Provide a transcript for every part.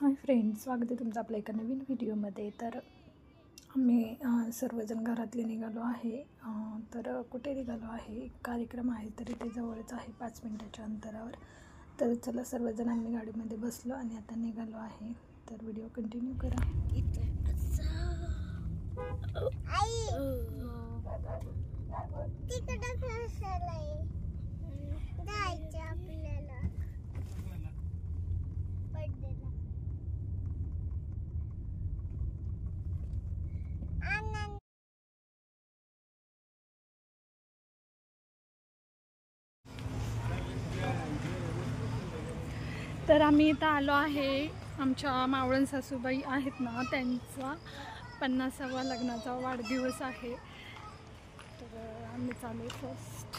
Hi friends, स्वागत आहे तुमचं आपल्या एका नवीन व्हिडिओमध्ये। तर आम्ही सर्वजण घरातले निघालो आहे। तर कुठे निघालो आहे, एक कार्यक्रम आहे, तरी ते जवळच आहे 5 मिनिटाच्या अंतरावर। तर चला सर्वजण आम्ही गाडीमध्ये बसलो आणि आता निघालो आहे। तर व्हिडिओ कंटिन्यू करा। तर आम्ही इथं आलो आहे, आमच्या मावळण सासूबाई आहेत ना, त्यांचा 50वा लग्नाचा वाढदिवस आहे। तर आम्ही चालू फर्स्ट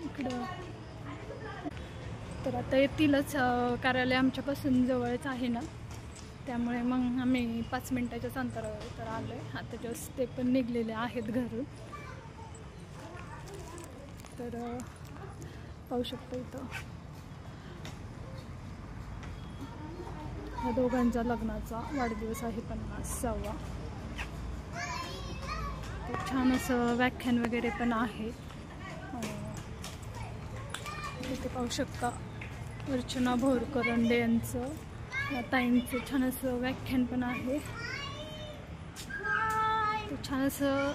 इकडं। तर आता येतीलच, कार्यालय आमच्यापासून जवळच आहे ना, त्यामुळे मग आम्ही 5 मिनिटाच्याच अंतरावर तर आलो आहे। आता जस्ट ते पण निघलेले आहेत घरून। तर पाहू शकतो इथं ह्या दोघांचा लग्नाचा वाढदिवस आहे 50वा। तर छान असं व्याख्यान वगैरे पण आहे। इथे पाहू शकता अर्चना भोरकरंडे यांचं ताईंचं छान असं व्याख्यान पण आहे। छान असं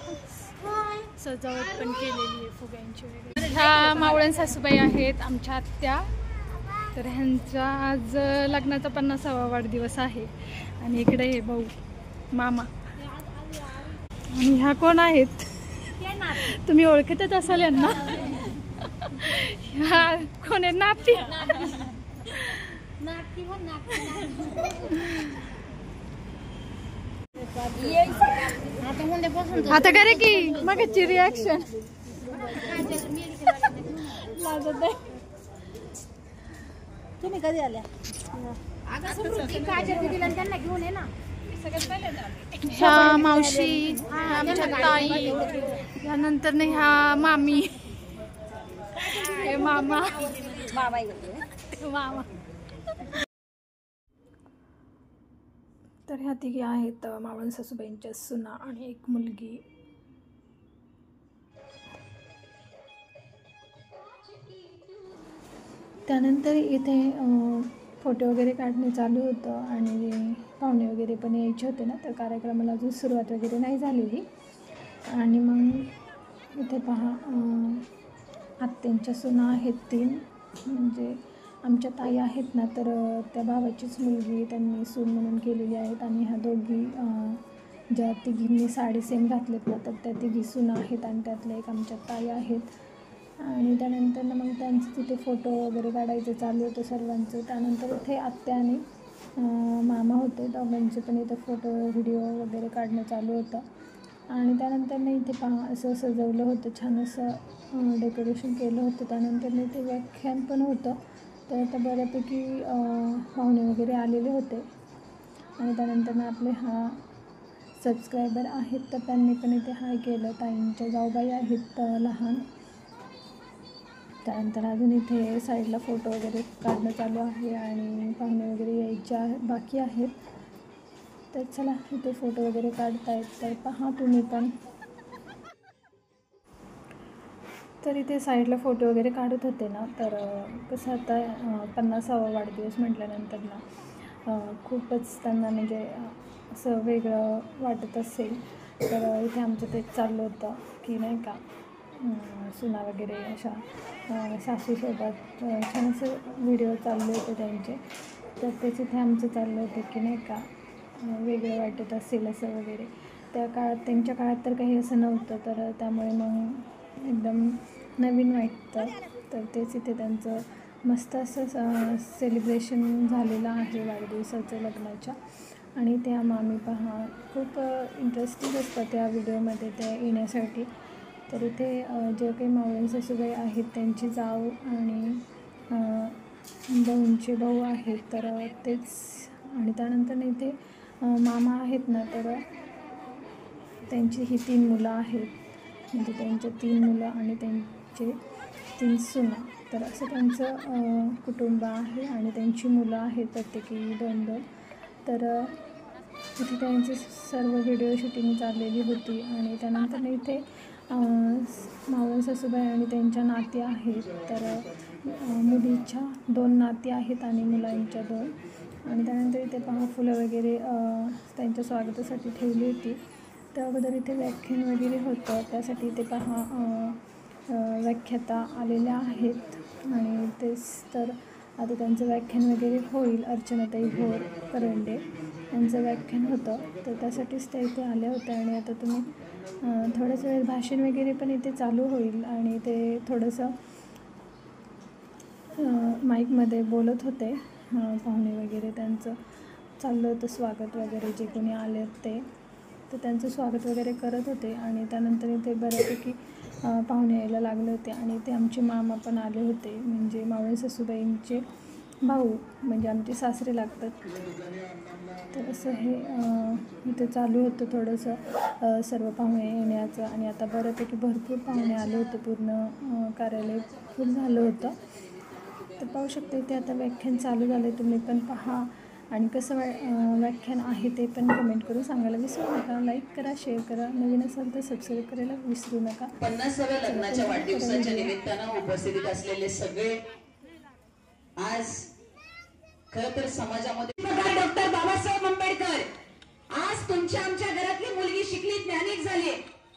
सजावट पण केलेली आहे फुग्यांची वगैरे। ह्या मावळण सासूबाई आहेत आमच्या आत्या। तर ह्यांचा आज लग्नाचा 50वा वाढदिवस आहे। आणि इकडे हे भाऊ मामा आणि ह्या कोण आहेत, तुम्ही ओळखतच असाल यांना। ह्या कोण आहे, नाती। आता करे की मगाची रिॲक्शन तुम्ही कधी आल्या? त्यांना घेऊन ये ना। ह्या मावशी, आमच्या ताई, यानंतर नाही ह्या मामी, हे मामा, मामा। तर ह्या तिघी आहेत मावळण सासूबाईंच्या सुना आणि एक मुलगी। त्यानंतर इथे फोटो वगैरे काढणे चालू होतं आणि पाहुणे वगैरे पण यायचे होते ना, तर कार्यक्रमाला अजून सुरुवात वगैरे नाही झालेली। आणि मग इथे पहा आत्यांच्या सुना आहेत 3, म्हणजे आमच्या ताई आहेत ना, तर त्या भावाचीच मुलगी त्यांनी सून म्हणून केलेली आहेत। आणि ह्या दोघी ज्या तिघींनी साडी सेम घातलेत ना, तर त्या तिघी सुना आहेत आणि त्यातल्या एक आमच्या ताई आहेत। आणि त्यानंतर मग त्यांचं तिथे फोटो वगैरे काढायचं चालू होतं सर्वांचं। त्यानंतर इथे आत्या आणि मामा होते, दोघांचे पण इथं फोटो व्हिडिओ वगैरे काढणं चालू होतं। आणि त्यानंतर इथे पहा असं सजवलं होतं, छान असं डेकोरेशन केलं होतं। त्यानंतर इथे व्याख्यान पण होतं, तर आता बऱ्यापैकी पाहुणे वगैरे आलेले होते। आणि त्यानंतर आपले सबस्क्रायबर आहेत, तर त्यांनी पण इथे हाय केलं। ताईंच्या जाऊबाई आहेत लहान। त्यानंतर अजून इथे साईडला फोटो वगैरे काढणं चालू आहे आणि पाहुणे वगैरे यायच्या बाकी आहेत। तर चला इथे फोटो वगैरे काढतायत, तर पहा तुम्ही पण। तर इथे साईडला फोटो वगैरे काढत होते ना, तर कसं आता 50वा वाढदिवस म्हटल्यानंतर ना खूपच त्यांना म्हणजे असं वेगळं वाटत असेल। तर इथे आमचं तेच चाललं होतं की नाही का, सुना वगैरे अशा सासूसोबत छान असं व्हिडिओ चालले होते त्यांचे। तर तेच इथे आमचं चाललं होतं की नाही का, वेगळं वाटत असेल असं वगैरे। त्या काळात, त्यांच्या काळात तर काही असं नव्हतं, तर त्यामुळे मग एकदम नवीन वाटतं। तर तेच इथे त्यांचं मस्त असं सेलिब्रेशन झालेलं आहे वाढदिवसाचं लग्नाच्या। आणि त्या मामी पहा खूप इंटरेस्टिंग असतं त्या व्हिडिओमध्ये त्या येण्यासाठी। तर इथे जे काही मावळण सासूबाई आहेत त्यांची जाऊ आणि भाऊंचे भाऊ आहेत, तर तेच। आणि त्यानंतर इथे मामा आहेत ना, तर त्यांची ही 3 मुलं आहेत, म्हणजे त्यांच्या 3 मुलं आणि त्यांचे 3 सुना। तर असं त्यांचं कुटुंब आहे आणि त्यांची मुलं आहेत प्रत्येकी 2-2. तर इथे त्यांची सर्व व्हिडिओ शूटिंग चाललेली होती आणि त्यानंतर इथे मावळ सासूबाई आणि त्यांच्या नाती आहेत. तर मुलीच्या 2 नाती आहेत आणि मुलांच्या 2. आणि त्यानंतर इथे पहा फुलं वगैरे त्यांच्या स्वागतासाठी ठेवली होती. त्या अगोदर इथे व्याख्यान वगैरे होतं, त्यासाठी इथे पहा व्याख्याता आलेल्या आहेत आणि तेच तर आता त्यांचं व्याख्यान वगैरे होईल. अर्चनाताई भोर करंडे यांचं व्याख्यान होतं, तर त्यासाठीच त्या इथे आल्या होत्या. आणि आता तुम्ही थोड्याच वेळ भाषण वगैरे पण इथे चालू होईल आणि ते थोडंसं माईकमध्ये बोलत होते. पाहुणे वगैरे त्यांचं चाललं होतं स्वागत वगैरे, जे कोणी आले ते तर त्यांचं स्वागत वगैरे करत होते. आणि त्यानंतर इथे बऱ्यापैकी पाहुणे यायला लागले होते आणि ते आमचे मामा पण आले होते, म्हणजे मावळे सासूबाईंचे भाऊ, म्हणजे आमचे सासरे लागतात. तर असं हे इथे चालू होतं थोडंसं सर्व पाहुणे येण्याचं. आणि आता बऱ्यापैकी भरपूर पाहुणे आले होते, पूर्ण कार्यालय फुल झालं होतं. तर पाहू शकता इथे आता व्याख्यान चालू झालं, तुम्ही पण पहा. आणि कसं व्याख्यान आहे ते पण कमेंट करून सांगायला विसरू नका. लाईक करा, शेअर करा, नवीन असाल तर सबस्क्राईब करायला विसरू नका. 50व्या लग्नाच्या वाढदिवसाच्या निमित्तानं उपस्थित असलेले सगळे आज खरं तर समाजामध्ये डॉक्टर बाबासाहेब आंबेडकर, आज तुमच्या आमच्या घरातली मुलगी शिकली, ज्ञानिक झाली.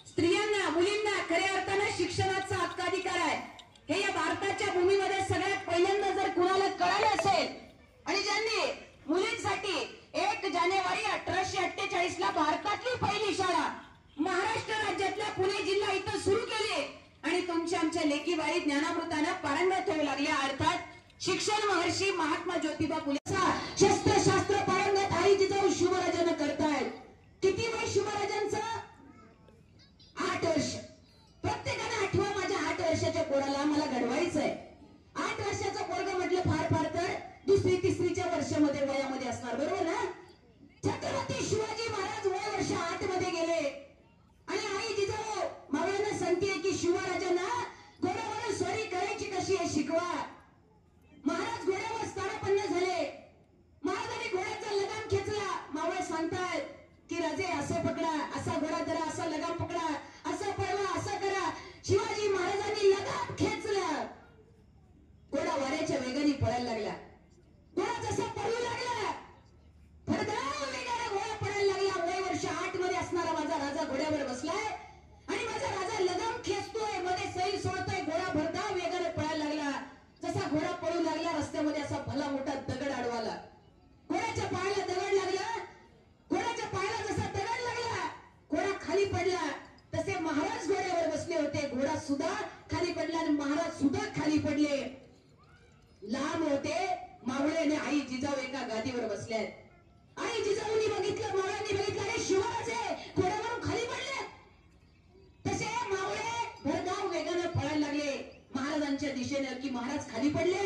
स्त्रियांना, मुलींना खऱ्या अर्थानं शिक्षणाचा हक्काधिकार आहे. हे या भारताच्या भूमीमध्ये सगळ्यात पहिल्यांदा जर कुणाला कळालं असेल आणि ज्यांनी मुलींसाठी 1 जानेवारी 1848ला भारतातली पहिली शाळा महाराष्ट्र राज्यातल्या पुणे जिल्हा इथं सुरू केली आणि तुमच्या आमच्या लेकी बाई ज्ञानामृतानं पारंगत होऊ लागल्या. अर्थात शिक्षण महर्षी महात्मा ज्योतिबा फुले शस्त्रशास्त्र पारंगत आई जिजाऊ शिवराजांना करतायत. किती वय शिवराजांचं? 8 वर्ष. प्रत्येकाने आठवा, माझ्या 8 वर्षाच्या पोराला मला घडवायचंय. 8 वर्षाचं पोरग म्हटलं फार तर 2री 3रीच्या वर्षामध्ये वयामध्ये असणार, बरोबर ना? छत्रपती शिवाजी महाराज वय वर्ष 8 मध्ये गेले आणि आई जिजाऊ मावळ्यांना सांगते की शिवराजांना घोड्यावर स्वारी करायची कशी आहे शिकवा. महाराज घोड्यावर स्थानापन्न झाले. महाराजांनी घोड्याचा लगाम खेचला. मावळे सांगतात की राजे असं पकडा, असा घोडा धरा, असा लगाम पकडा, असं पळवा, असं करा. शिवाजी महाराजांनी लगाम खेचला. घोडा वाऱ्याच्या वेगाने पळायला लागला. घोडा जसा पळू लागला, भरधाव वेगाने घोडा पळायला लागला. वय वर्ष 8 मध्ये असणारा माझा राजा घोड्यावर बसलाय आणि माझा राजा लगाम खेचतोय, मध्ये सैल सोडतोय. घोडा भरधाव वेगाने पळायला लागला. जसा घोडा पळू लागला, रस्त्यामध्ये असा भला मोठा दगड आडवाला. घोड्याच्या पायाला दगड लागला. घोड्याच्या पायाला जसा दगड लागला, घोडा खाली पडला. तसे महाराज घोड्यावर बसले होते. घोडा सुद्धा खाली पडला आणि महाराज सुद्धा खाली पडले. लांब होते. मावळे आणि आई जिजाऊ एका गादीवर बसल्यात. आई जिजाऊनी बघितलं, मावळ्यांनी बघितलं, अरे शिवराजे घोड्यावरून खाली पडले. तसे मावळे भरधाव वेगाने पळायला लागले महाराजांच्या दिशेने की महाराज खाली पडले.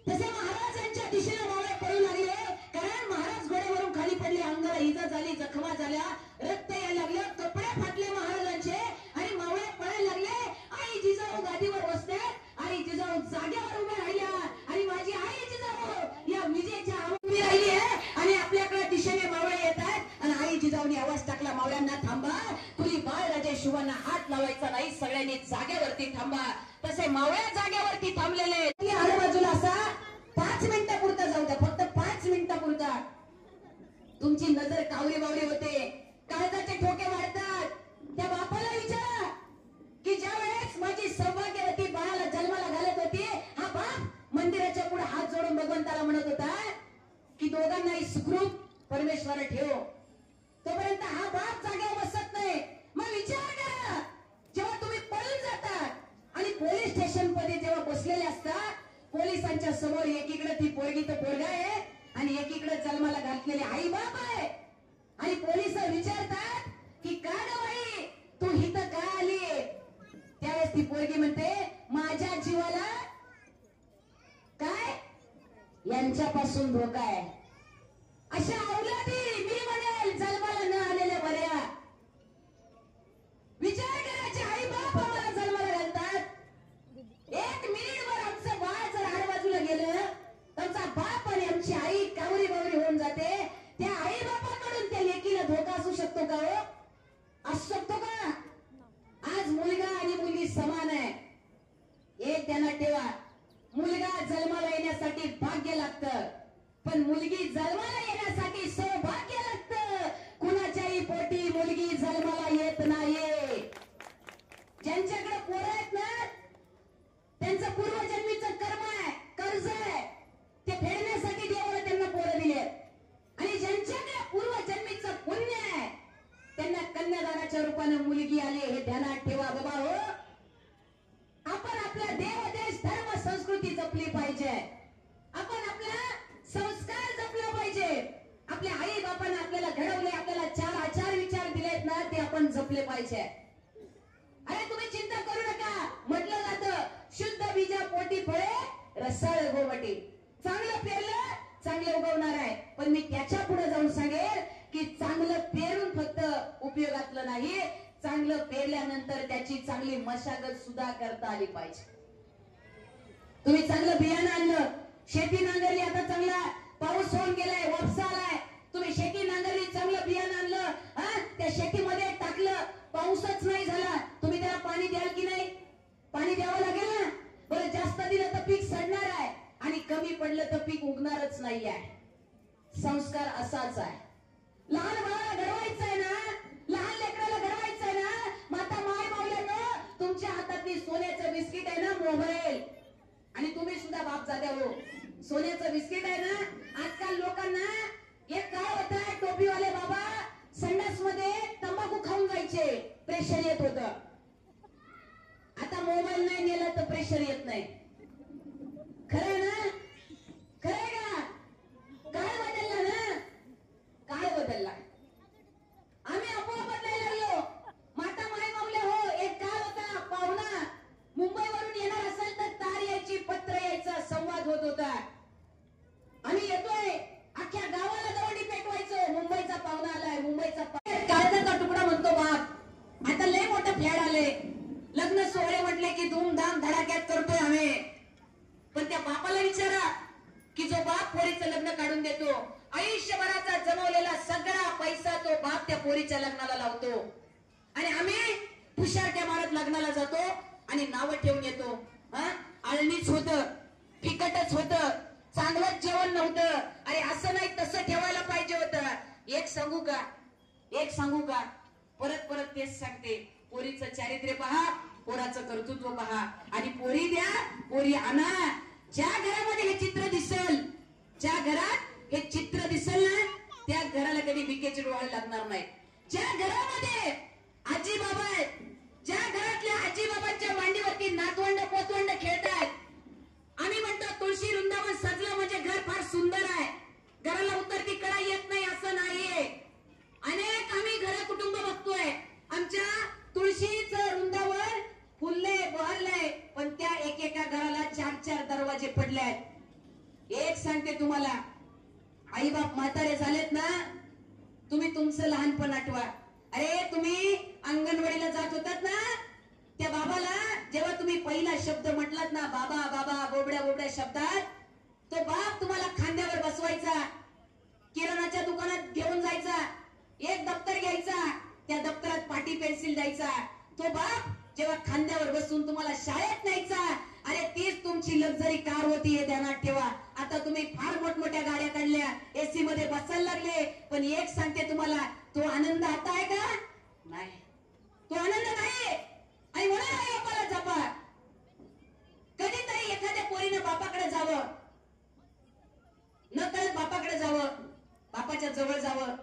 तसे महाराजांच्या दिशेने मावळे पळू लागले, कारण महाराज घोड्यावरून खाली पडले. अंगाला इजा झाली, जखमा झाल्या, रक्त यायला लागलं, कपडे फाटले महाराजांचे आणि मावळे पळायला लागले. आई जिजाऊ गादीवर बसते. आई जिजाऊ जागेवर उभ्या राहिल्या आणि माझी आई जिजाऊ या विजेच्या उभी राहिली आहे आणि आपल्याकडे दिशेने मावळे येत आहेत. आणि आई जिजाऊने आवाज टाकला, मावळ्यांना थांबा, कुणी बाळ राजे शिवांना हात लावायचा नाही, सगळ्यांनी जागेवरती थांबा. तसे मावळे जागेवरती थांबलेले. आजूबाजूला असा 5 मिनिटापुरता जाऊ द्या, फक्त 5 मिनिटापुरता. तुमची नजर कावरी बावरी होते, काळजाचे ठोके वाढतात. त्या बापाला विचारा की ज्या वेळेस माझी सौभाग्यवती बाळाला जन्माला घालत होती, हा बाप मंदिराच्या पुढे हात जोडून भगवंताला म्हणत होता की दोघांनाही सुखरूप परमेश्वर ठेव. तोपर्यंत हा बाप जागेवर बसत नाही. मग विचार करा, जेव्हा तुम्ही पळून जातात आणि पोलीस स्टेशन मध्ये जेव्हा बसलेले असतात, पोलिसांच्या समोर एकीकडे ती पोरगी तर पोरगा आहे आणि एकीकडे जन्माला घातलेले आई बाप आहे. आणि पोलिस विचारतात की का ग बाई तू इथं का आली? त्यावेळेस ती पोरगी म्हणते, माझ्या जीवाला काय यांच्यापासून धोका आहे. अशा औलादी मी म्हणेल जन्माला न आलेल्या बऱ्या. विचार करायचे, आई बाप आम्हाला जन्माला घालतात, 1 मिनिटभर आई कावरी बावरी होऊन जाते, त्या आई बापाकडून त्या लेकीला धोका असू शकतो का हो? असू शकतो का? आज मुलगा आणि मुलगी समान आहे. एक ध्यानात ठेवा, मुलगा जन्माला येण्यासाठी भाग्य लागतं, पण मुलगी जन्माला येण्यासाठी सौभाग्य लागतं. कुणाच्याही पोटी मुलगी जन्माला येत नाही. ज्यांच्याकडे पोरं आहेत ना, त्यांचं पूर्वजन्मीचं कर्म आहे, कर्ज आहे, ते फेडण्यासाठी देवाला त्यांना पोरं दिले. आणि ज्यांच्याकडे पूर्वजन्मीचं पुण्य आहे, त्यांना कन्यादानाच्या रूपाने मुलगी आली. हे ध्यानात ठेवा बाबा हो. आपण आपला देव, देश, धर्म, संस्कृती जपली पाहिजे. आपण आपला संस्कार जपला पाहिजे. आपल्या आई बापाने आपल्याला घडवले, आपल्याला चार आचार विचार दिलेत ना, ते आपण जपले पाहिजे. अरे तुम्ही चिंता करू नका. म्हटलं जातं, शुद्ध बीजा पोटी फळे रसाळ गोवटी. चांगलं पेरलं चांगलं उगवणार आहे. पण मी त्याच्या पुढे जाऊन सांगेल की चांगलं पेरून फक्त उपयोगातलं नाही, चांगलं पेरल्यानंतर त्याची चांगली मशागत सुद्धा करता आली पाहिजे. तुम्ही चांगलं बियाणं आणलं, शेती नांगरली, आता चांगला पाऊस होऊन गेलाय, वापसा आलाय, तुम्ही शेती नांगरली, चांगलं बियाणं आणलं, त्या शेतीमध्ये टाकलं, पाऊसच नाही झाला, तुम्ही त्याला पाणी द्याल की नाही? पाणी द्यावं लागेल ना. बरं, जास्त दिलं तर पीक सडणार आहे आणि कमी पडलं तर पीक उगणारच नाही आहे. संस्कार असाच आहे. लहान बाळाला घडवायचं आहे ना, लहान लेकराला घडवायचं आहे ना, माता माय मावल्यानं तुमच्या हातातली सोन्याचं बिस्किट आहे ना, मोबाईल, आणि तुम्ही सुद्धा बाप जाद्या हो, सोन्याचं बिस्किट आहे ना. आजकाल लोकांना एक काळ होता, टोपीवाले बाबा संडास मध्ये तंबाखू खाऊन जायचे, प्रेशर येत होत. आता मोबाईल नाही नेला तर प्रेशर येत नाही. खरं ना? खरं का? काळ बदलला ना, काळ बदलला. आम्ही आपोआप बदलायला लागलो. माता माय मावले हो, एक काळ होता, पाहुणा मुंबईवरून येणार असेल तर तार यायची, पत्र यायचं, संवाद होत होता. आम्ही येतोय, अख्ख्या गावाला दवंडी पेटवायचो, मुंबईचा पाहुणा आलाय, मुंबईचा काळजाचा तुकडा म्हणतो बाप. आता लय मोठं फ्लॅट आले, लग्न सोहळे म्हटले की धूमधाम धडाक्यात करतोय आम्ही. पण त्या बापाला विचारा की जो बाप पोरीचं लग्न काढून देतो, आयुष्यभराचा जमवलेला सगळा पैसा तो बाप त्या पोरीच्या लग्नाला लावतो, आणि आम्ही पुशारट्या मारत लग्नाला जातो आणि नावं ठेवून येतो. आळणीच होत, फिकटच होत, चांगलंच जेवण नव्हतं. अरे असं नाही, तसं ठेवायला पाहिजे होतं. एक सांगू का, एक सांगू का, परत परत तेच सांगते, पोरीचं चारित्र्य पहा, पोराचं कर्तृत्व पहा, आणि पोरी द्या, पोरी आणा. ज्या घरामध्ये हे चित्र दिसेल, ज्या घरात हे चित्र दिसेल ना, त्या घराला कधी विकेचे डोळे लागणार नाही. ज्या घरामध्ये आजी बाबा आहेत, ज्या घरातल्या आजी बाबांच्या मांडीवरती नातवंड पोतवंड खेळतात, आम्ही म्हणतो तुळशी वृंदावन सजलं म्हणजे घर फार सुंदर आहे, घराला उतरती कळा येत नाही असं नाहीये. अनेक आम्ही घर कुटुंब बघतोय, आमच्या तुळशीचं वृंदावन फुलले बहरलंय, पण त्या एकेका घराला 4-4 दरवाजे पडलेत. एक सांगते तुम्हाला, आई बाप म्हातारे झालेत ना, तुम्ही तुमचं लहानपण आठवा. अरे तुम्ही अंगणवाडीला जात होतात ना, त्या बाबाला जेव्हा तुम्ही पहिला शब्द म्हटलात ना, बाबा बाबा, बोबड्या बोबड्या शब्दात, तो बाप तुम्हाला खांद्यावर बसवायचा, किराणाच्या दुकानात घेऊन जायचा, एक दप्तर घ्यायचा, त्या दप्तरात पाटी पेन्सिल द्यायचा. तो बाप जेव्हा खांद्यावर बसून तुम्हाला शाळेत न्यायचा, अरे तीच तुमची लक्झरी कार होती, हे ध्यानात ठेवा. आता तुम्ही फार मोठमोठ्या गाड्या काढल्या, एसी मध्ये बसायला लागले, पण एक सांगते तुम्हाला, तो आनंद आता आहे का? नाही, तो आनंद नाही. आणि म्हणून आई बापाला जपा. कधीतरी एखाद्या पोरीनं बापाकडे जावं, न कळत बापाकडे जावं, बापाच्या जवळ जावं.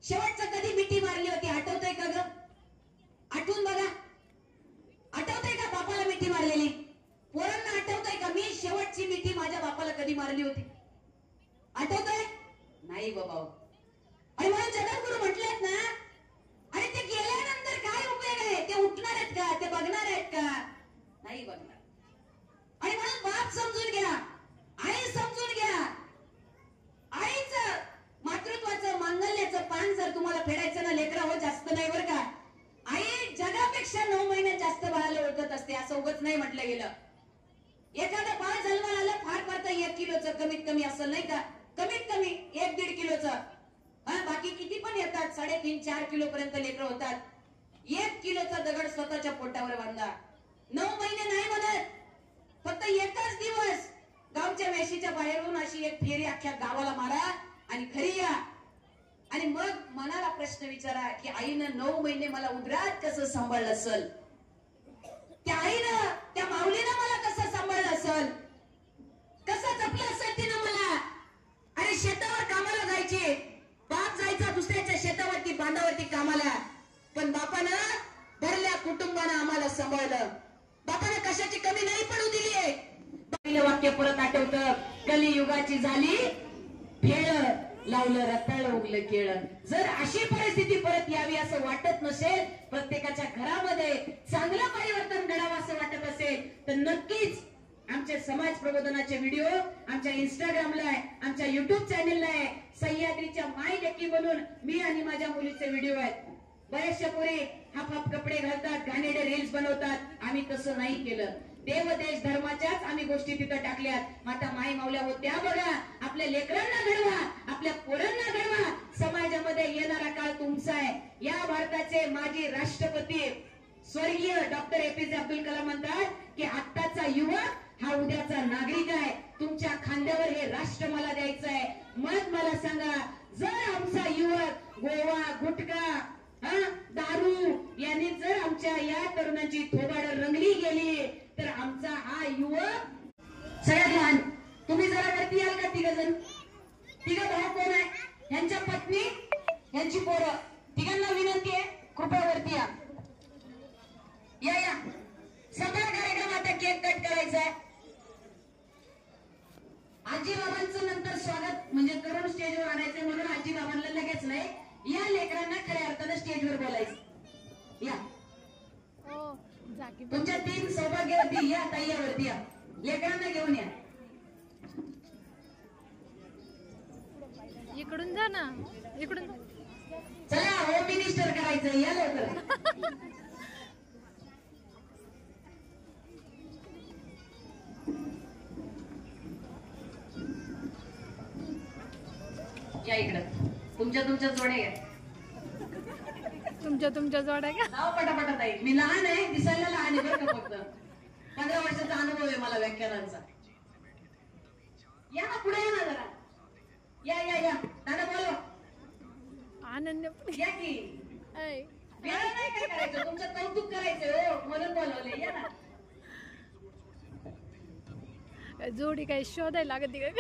शेवटचं कधी मिठी मारली होती आठवतंय का ग? आठवून बघा, आठवतंय का बापाला मिठी मारलेली? पोरांना आठवतंय का मी शेवटची मिठी माझ्या बापाला कधी मारली होती? आठवतंय? नाही बाबा. आणि म्हणून जगद्गुरु म्हटलेत ना, अरे ते गेल्यानंतर काय उपयोग आहे? ते उठणार आहेत का? ते बघणार आहेत का? नाही बघणार. आणि म्हणून बाप समजून घ्या, आई समजून घ्या. आईचं मातृत्वाचं मांगल्याचं पान जर तुम्हाला फेडायचं ना लेकरा, हो जास्त नाही बरं का. आई जगापेक्षा 9 महिन्यात जास्त बाळाला ओळखत असते, असं उगाच नाही म्हटलं गेलं. एखादं बाळ जन्माला आलं फार फार तर 1 किलोचं कमीत कमी असं नाही का, कमीत कमी 1-1.5 किलोचं. बाकी किती पण येतात, 3.5-4 किलो पर्यंत लेकरं होतात. 1 किलोचा दगड स्वतःच्या पोटावर बांधा. 9 महिने नाही म्हणत, फक्त एकच दिवस गावच्या वेशीच्या बाहेरून अशी एक फेरी अख्ख्या गावाला मारा आणि घरी या. आणि मग मनाला प्रश्न विचारा की आईनं 9 महिने मला उदरात कसं सांभाळलं असल, त्या आईनं त्या माऊलीनं मला कसं सांभाळलं असल, कसं जपलं असेल तिनं मला. अरे शेतावर कामाला जायचे, बाप जायचा दुसऱ्याच्या शेतावरती बांधावरती कामाला, पण बापानं भरल्या कुटुंबानं आम्हाला सांभाळलं. बापानं कशाची कमी नाही पडू दिली. पहिलं वाक्य परत आठवतं, कलियुगाची झाली फेळ, लावलं रताळ उगलं केळ. जर अशी परिस्थिती परत यावी असं वाटत नसेल, प्रत्येकाच्या घरामध्ये चांगलं परिवर्तन घडावं असं वाटत असेल, तर नक्कीच आमचे समाज प्रबोधनाचे व्हिडिओ आमच्या इंस्टाग्रामला आहे, आमच्या युट्यूब चॅनेलला आहे. सह्याद्रीच्या माय लेकी बनून मी आणि माझ्या मुलीचे व्हिडिओ आहेत. बरेचशा पोरी हाफ कपडे घालतात, घाणेरडे रील्स बनवतात. आम्ही तसं नाही केलं. देव देश धर्माच्याच आम्ही गोष्टी तिथं टाकल्यात. माता माई माऊल्या होत्या बघा. आपल्या लेकरांना घडवा, आपल्या पोरांना घडवा. समाजामध्ये येणारा काळ तुमचा आहे. या भारताचे माजी राष्ट्रपती स्वर्गीय डॉक्टर APJ अब्दुल कलाम म्हणतात की आत्ताचा युवक हा उद्याचा नागरिक आहे. तुमच्या खांद्यावर हे राष्ट्र मला द्यायचं आहे. मग मला सांगा, जर आमचा युवक गोवा, गुटखा, दारू यांनी जर आमच्या या तरुणांची थोबाड रंगली गेली, तर आमचा हा युवक सगळ्यात लहान. तुम्ही जरा वरती याल का? तिघं भाऊ कोण आहे? यांच्या पत्नी, यांची पोरं, तिघांना विनंती आहे, कृपया वरती या. या सगळ्या कार्यक्रम आता केक कट करायचा आहे. आजी बाबांचं नंतर स्वागत म्हणजे करून स्टेजवर आणायचं, म्हणून आजी बाबांना लगेच नाही, या लेकरांना खऱ्या अर्थानं स्टेजवर बोलायचं. या तुमच्या 3 सौभाग्यवती या ताई, यावरती या, लेकरांना घेऊन या. इकडून जा ना, इकडून चला, होम मिनिस्टर करायचं, या लवकर. या इकडं, तुमच्या जोड्या घ्या. तुमच्या जोड्या का? नाव पटापटात आहे. मी लहान आहे, दिसायला लहान आहे बरं का, फक्त 15 वर्षाचा अनुभव आहे मला व्याख्यानांचा. या ना पुढे, या ना जरा. या दादा बोलो. आनंद या की. वेळ नाही काय करायचं, तुमचं कौतुक करायचं हो, म्हणून बोलवले. या ना. जोडी काही शोधायला लागत काय?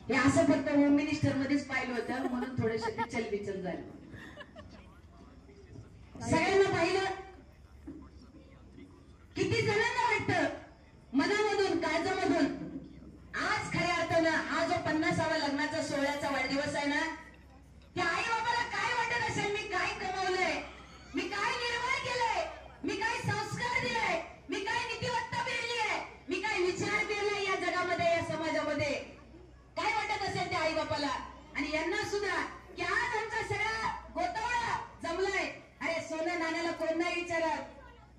हे असं फक्त होम मिनिस्टर मध्येच पाहिलं होतं, म्हणून थोडेसे बिचल बिचल झाले. सगळ्यांना पाहिलं, किती जणांना वाटतं मनामधून, काळजामधून, आज खऱ्या अर्थानं हा जो 50व्या लग्नाचा सोहळ्याचा वाढदिवस आहे ना, त्या आई बाबाला काय वाटत असेल, मी काय कमवलंय, मी काय निर्माण केलंय, मी काय संस्कार दिलाय, मी काय नीतिमत्ता पेरली आहे, मी काय विचार पेरलाय या जगामध्ये, या समाजामध्ये. काय वाटत असेल त्या आई बापाला. आणि यांना सुद्धा की आज आमचा सगळा गोतावळा जमलाय. अरे सोनं नाण्याला कोण नाही विचारत,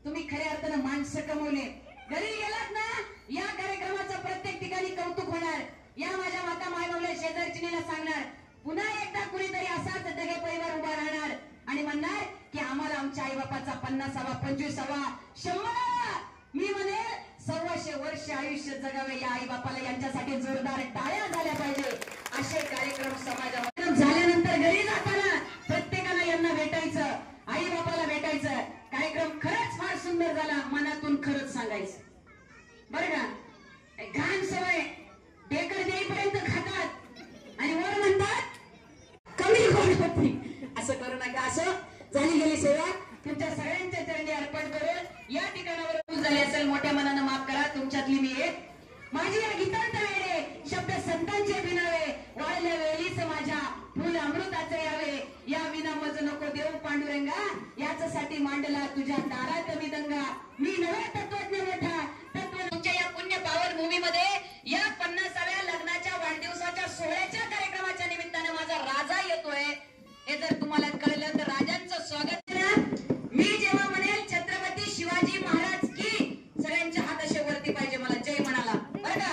तुम्ही खऱ्या अर्थानं माणसं कमवले. घरी गेलात ना, या कार्यक्रमाचं प्रत्येक ठिकाणी कौतुक होणार. या माझ्या माता मायबाबला शेजारचिनीला सांगणार, पुन्हा एकदा कुणीतरी असाच दगे परिवार उभा राहणार आणि म्हणणार की आम्हाला आमच्या आई बापाचा 50वा, 25वा, 100वा, मी म्हणे 125 वर्ष आयुष्य जगावे या आई बापाला. यांच्यासाठी जोरदार टाळ्या झाल्या पाहिजे. असे कार्यक्रम समाजामध्ये झाल्यानंतर घरी जाताना प्रत्येकाला यांना भेटायचं, आई बापाला भेटायचं. कार्यक्रम खरंच फार सुंदर झाला, मनातून खरंच सांगायचं बरं का. घाण सवय ढेकर देईपर्यंत खातात आणि वर म्हणतात कमी गोड होती. असं करू नका. असं झाली गेली सेवा तुमच्या सगळ्यांच्या चरणी अर्पण करून या ठिकाणावर भूल झाली असेल, मोठ्या मनानं माफ करा. तुमच्यातली मी एक. माझी या गीतांत वेळे शब्द संतांचे बिनावे, वाळल्या वेळीच माझ्या फुल अमृताचे यावे. या विना मज नको देव पांडुरंगा, याच्यासाठी मांडला तुझ्या दारात मी दंगा. मी नव्हे तत्वज्ञ मोठा तत्व. तुमच्या या पुण्य पावन भूमीमध्ये या 50व्या लग्नाच्या वाढदिवसाच्या सोहळ्याच्या कार्यक्रमाच्या निमित्ताने माझा राजा येतोय. हे जर तुम्हाला कळलं तर राजांचं स्वागत. मी जेव्हा म्हणेल छत्रपती शिवाजी महाराज की, सगळ्यांचे हात असे वरती पाहिजे मला जय म्हणाला बरं का.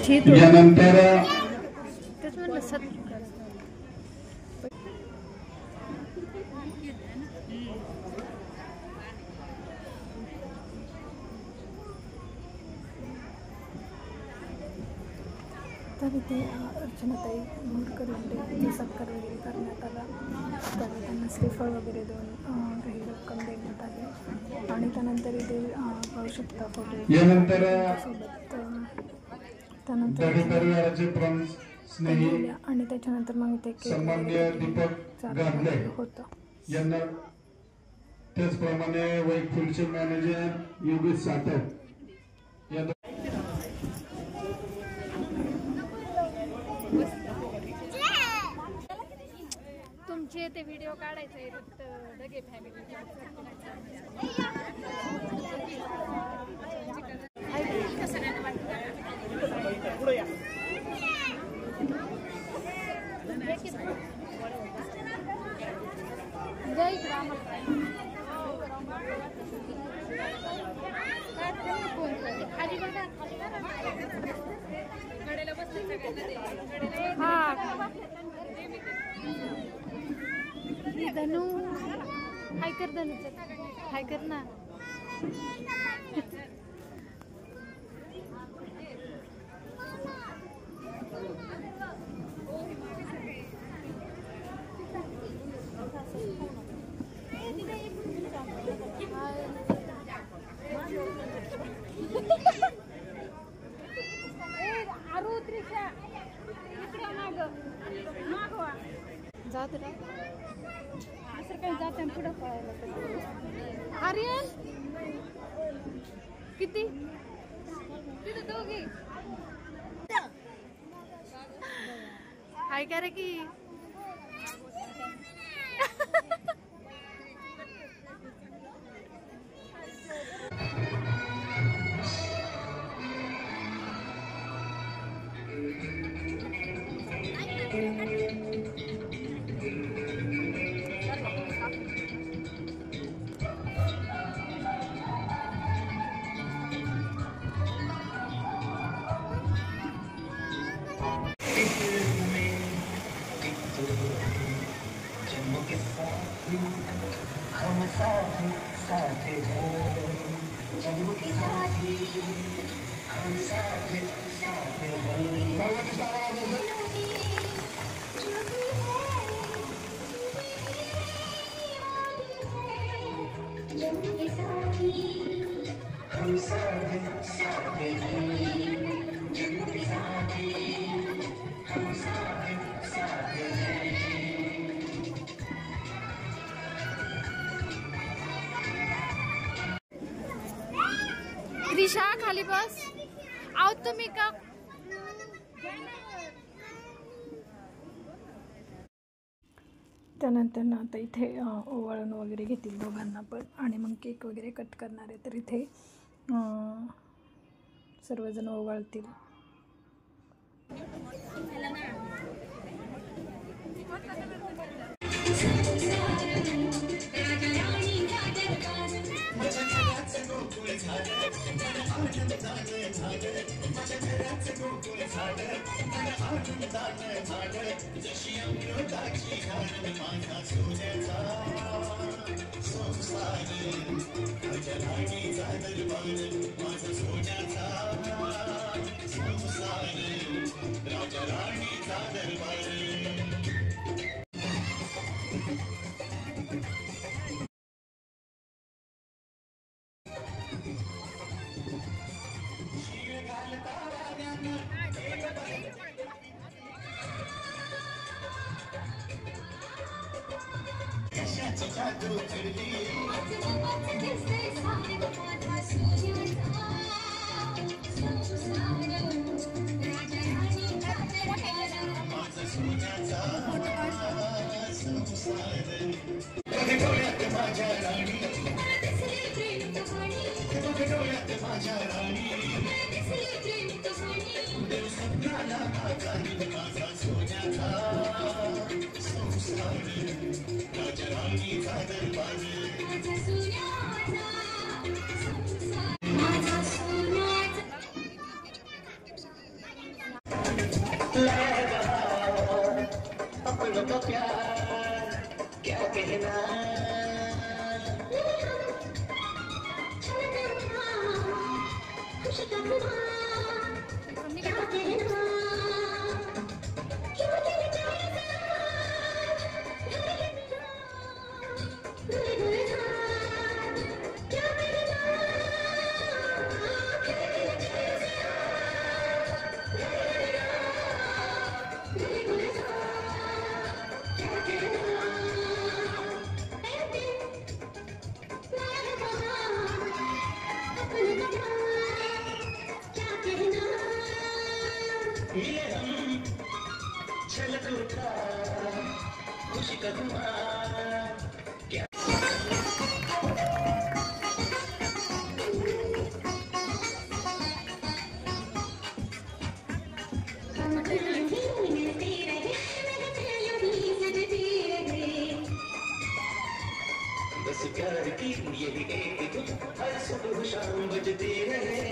यानंतर तर इथे अर्चनाताई मोरकर यांचे सत्कार वगैरे करण्यात आला. तर त्यांना श्रीफळ वगैरे देऊन काही रक्कम देण्यात आली आणि त्यानंतर इथे पाहू शकता फोटो यानंतर सोबत त्यानंतर दडी परिवाराचे प्रमुख स्नेही आणि त्याच्यानंतर मग ते सन्माननीय दीपक गांधले होतं. यांना त्याचप्रमाणे वैकुंठचे मॅनेजर योगेश साठव या तुमचे ते व्हिडिओ काढायचे फक्त डगे फॅमिली खाली बघा धनु हाय कर धनुच हाय कर ना. जात असं काही जात पुढं पळायला. आर्यन किती तिथं दोघी हाय करे की त्रिशा खाली बस. आहो तुम्ही का त्यानंतर ना आता इथे ओवाळून वगैरे घेतील दोघांना पण आणि मग केक वगैरे कट करणार आहे. तर इथे सर्वजण ओवाळतील. जादू अपनों का प्यार क्या कहना मिले हम झलक उठा खुशी का धुआं क्या बस प्यार की यही एक धुन हर सुबह शाम बजती रहे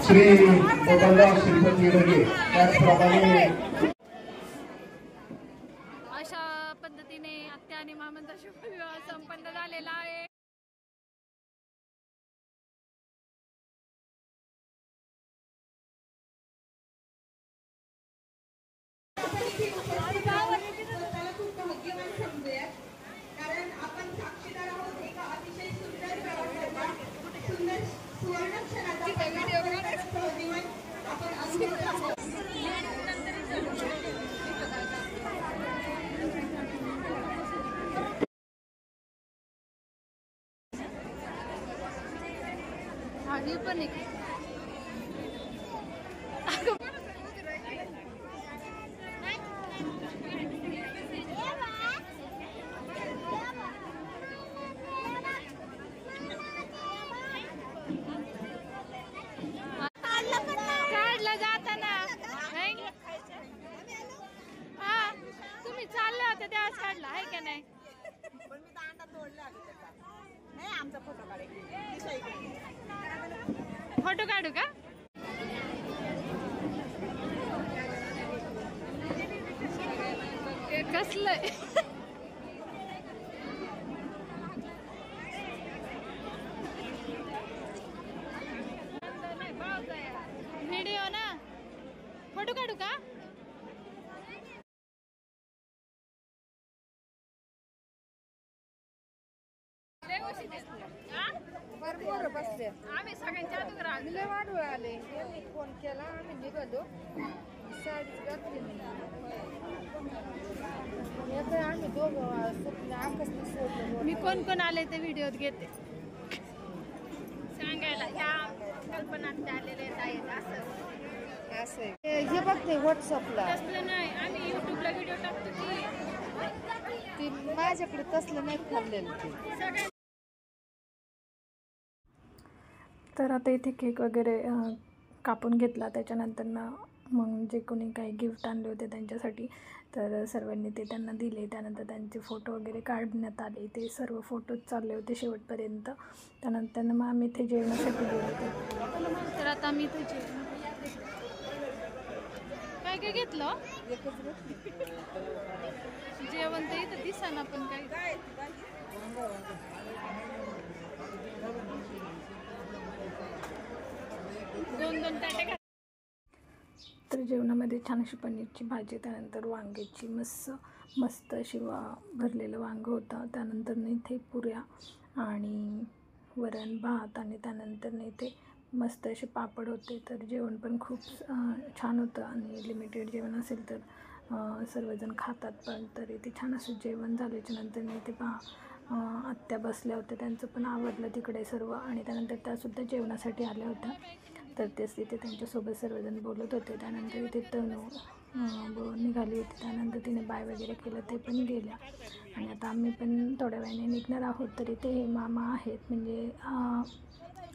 श्री गोपालराव श्रीपती रगे त्याचप्रमाणे अशा पद्धतीने आत्या आणि मामांचा शुभविवाह संपन्न झालेला आहे. कारण आपण साक्षीदार आहोत एका अतिशय सुंदर प्रवासाचा सुंदर सुवर्ण क्षणाचा जीवन आपण अनुभवत आहोत. आधी पण एक काढला जाताना हा तुम्ही चालले होते त्यावेळेस काढला आहे का नाही. फोटो काढू का कसलंय व्हिडिओ ना फोटो काढू का भरपूर बसले आम्ही सगळ्यांच्या अगोदर आलो. लय वाढवळ आले यांनी फोन केला आम्ही निघालो साडीच घातली येतं आम्ही दोघं स्वप्न आकाशने सोडलं मी कोण कोण आले ते व्हिडिओत घेते सांगायला ह्या कल्पनात आलेले आहेत असं असं आहे. हे बघते व्हॉट्सअपला तसलं नाही आम्ही युट्यूबला व्हिडिओ टाकतो की ती माझ्याकडे तसलं नाही ठरलेलं ते सगळ्या तर आता इथे केक वगैरे कापून घेतला. त्याच्यानंतर ना मग जे कोणी काही गिफ्ट आणले होते त्यांच्यासाठी तर सर्वांनी ते त्यांना दिले. त्यानंतर त्यांचे फोटो वगैरे काढण्यात आले. ते सर्व फोटोज चालले होते शेवटपर्यंत. त्यानंतर मग आम्ही इथे जेवणासाठी गेलो होतो. तर आता मी इथे काय काय घेतलं जेवण तर इथं दिसाना पण काय दोन दोन ताटे तर जेवणामध्ये छान अशी पनीरची भाजी, त्यानंतर वांग्याची मस्त अशी भरलेलं वांगं होतं. त्यानंतर इथे पुऱ्या आणि वरण भात आणि त्यानंतर इथे मस्त असे पापड होते. तर जेवण पण खूप छान होतं आणि लिमिटेड जेवण असेल तर सर्वजण खातात. पण तर इथे छान असं जेवण झाल्याच्यानंतर इथे आत्या बसल्या होत्या, त्यांचं पण आवडलं तिकडे सर्व. आणि त्यानंतर त्यासुद्धा जेवणासाठी आल्या होत्या. तर तेच तिथे त्यांच्यासोबत सर्वजण बोलत होते. त्यानंतर इथे तनू निघाली होती. त्यानंतर तिने बाय वगैरे केलं, ते पण गेल्या. आणि आता आम्ही पण थोड्या वेळाने निघणार आहोत. तर इथे हे मामा आहेत, म्हणजे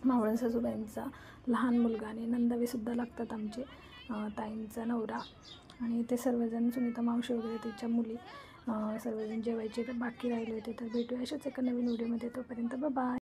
मावळ सासूबाईंचा लहान मुलगा आणि नंदावीसुद्धा लागतात आमचे, ताईंचा नवरा, आणि ते सर्वजण, सुनीता मावशी वगैरे तिच्या मुली सर्वजण जेवायचे तर बाकी राहिले होते. तर भेटूया अशाच एका नवीन व्हिडिओमध्ये. तोपर्यंत बाय.